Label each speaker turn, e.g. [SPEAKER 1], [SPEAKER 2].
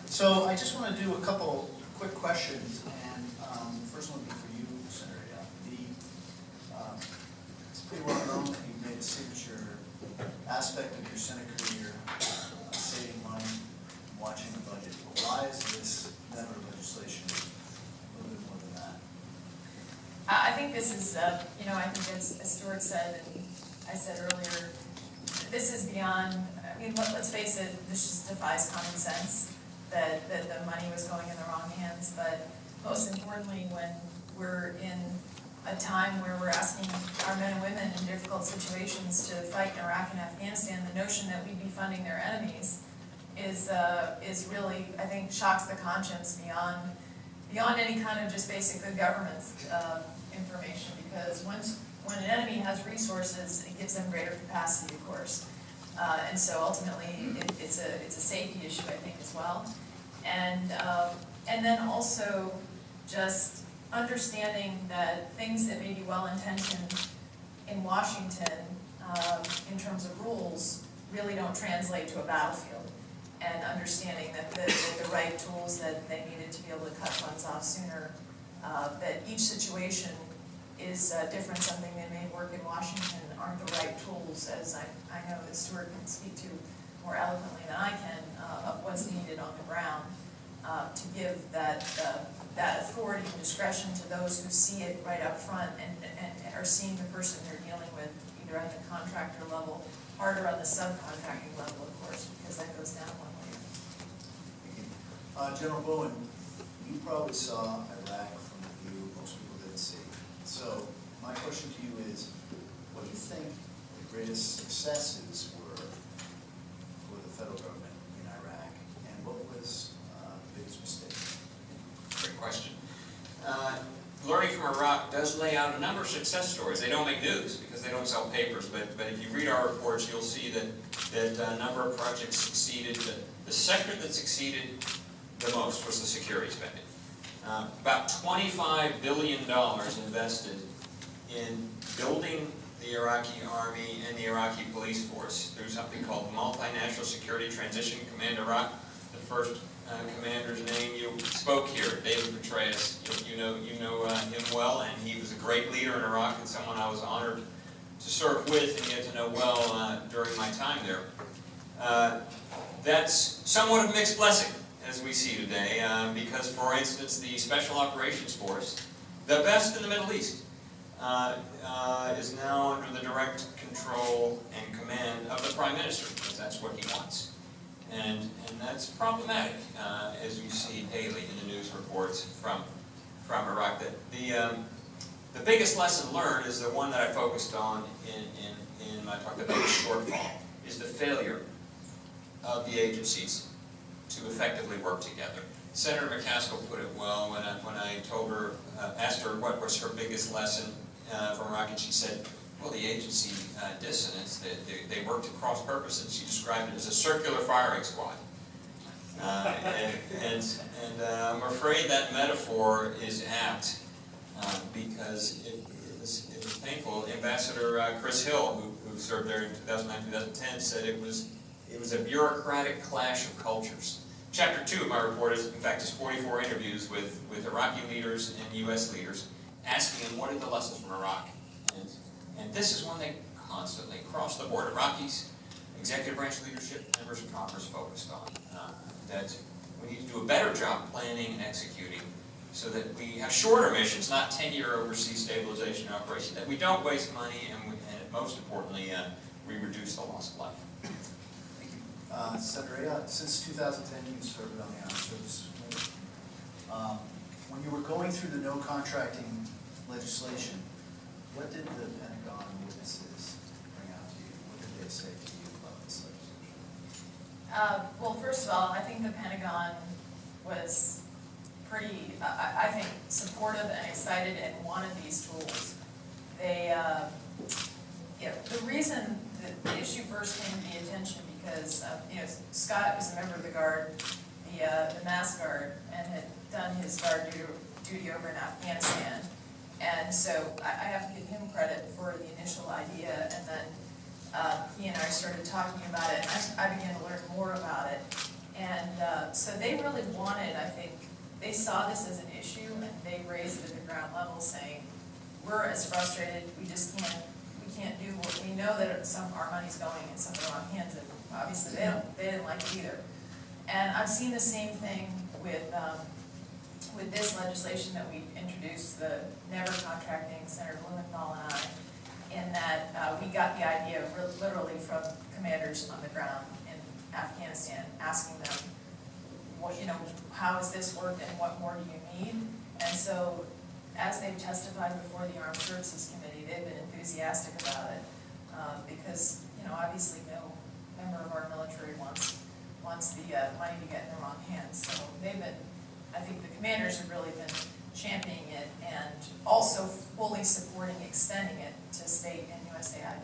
[SPEAKER 1] So I just want to do a couple quick questions, and the first one would be for you, Senator Ayotte. It's pretty well known that you've made a signature aspect of your Senate career saving money, watching the budget. But why is this better legislation a little bit more than that?
[SPEAKER 2] I think this is, I think as Stuart said, and I said earlier, this is beyond, let's face it, this just defies common sense that the money was going in the wrong hands. But most importantly, when we're in a time where we're asking our men and women in difficult situations to fight in Iraq and Afghanistan, the notion that we'd be funding their enemies is really, I think, shocks the conscience beyond any kind of just basic good governance information. Because when an enemy has resources, it gives them greater capacity, of course. And so ultimately, it's a safety issue, I think, as well. And then also just understanding that things that may be well-intentioned in Washington in terms of rules really don't translate to a battlefield, and understanding that the right tools that they needed to be able to cut funds off sooner, that each situation is different. Something that may work in Washington aren't the right tools, as I know that Stuart can speak to more eloquently than I can, of what's needed on the ground to give that authority and discretion to those who see it right up front and are seeing the person they're dealing with, either at the contractor level, harder on the subcontracting level, of course, because that goes down one layer.
[SPEAKER 1] General Bowen, you probably saw Iraq from the view most people didn't see. So my question to you is, what do you think the greatest successes were for the federal government in Iraq, and what was the biggest mistake?
[SPEAKER 3] Great question. Learning from Iraq does lay out a number of success stories. They don't make news because they don't sell papers, but if you read our reports, you'll see that a number of projects succeeded. The sector that succeeded the most was the security spending. About $25 billion invested in building the Iraqi Army and the Iraqi police force through something called Multinational Security Transition Command Iraq. The first commander's name, you spoke here, David Petraeus. You know him well, and he was a great leader in Iraq and someone I was honored to serve with and get to know well during my time there. That's somewhat of a mixed blessing, as we see today, because, for instance, the Special Operations Force, the best in the Middle East, is now under the direct control and command of the Prime Minister, because that's what he wants. And that's problematic, as you see daily in the news reports from Iraq. The biggest lesson learned is the one that I focused on in my talk, the biggest shortfall, is the failure of the agencies to effectively work together. Senator McCaskill put it well when I told her, asked her what was her biggest lesson from Iraq, and she said, well, the agency dissonance, they worked at cross purposes. She described it as a circular firing squad. And I'm afraid that metaphor is apt because it was painful. Ambassador Chris Hill, who served there in 2009-2010, said it was a bureaucratic clash of cultures. Chapter 2 of my report is, in fact, 44 interviews with Iraqi leaders and U.S. leaders, asking them what are the lessons from Iraq. And this is one they constantly, across the board, Iraqis, executive branch leadership, members of Congress focused on. That we need to do a better job planning and executing so that we have shorter missions, not 10-year overseas stabilization operations, that we don't waste money, and most importantly, we reduce the loss of life.
[SPEAKER 1] Thank you. Senator Ayotte, since 2010, you've served on the Armed Services Committee. When you were going through the no contracting legislation, what did the Pentagon witnesses bring out to you? What did they say to you about this legislation?
[SPEAKER 2] Well, first of all, I think the Pentagon was pretty, I think, supportive and excited and wanted these tools. They, the reason the issue first came to the attention because Scott was a member of the Guard, the Mass Guard, and had done his Guard duty over in Afghanistan. And so I have to give him credit for the initial idea, and then he and I started talking about it, and I began to learn more about it. And so they really wanted, I think, they saw this as an issue, and they raised it at the ground level, saying, we're as frustrated, we just can't do what, we know that some of our money's going in some of the wrong hands, and obviously they didn't like it either. And I've seen the same thing with this legislation that we introduced, the never contracting, Senator Blumenthal and I, in that we got the idea literally from commanders on the ground in Afghanistan, asking them, what, you know, how has this worked and what more do you need? And so, as they've testified before the Armed Services Committee, they've been enthusiastic about it, because, you know, obviously no member of our military wants the money to get in the wrong hands. So they've been, I think the commanders have really been championing it and also fully supporting extending it to state and USAID.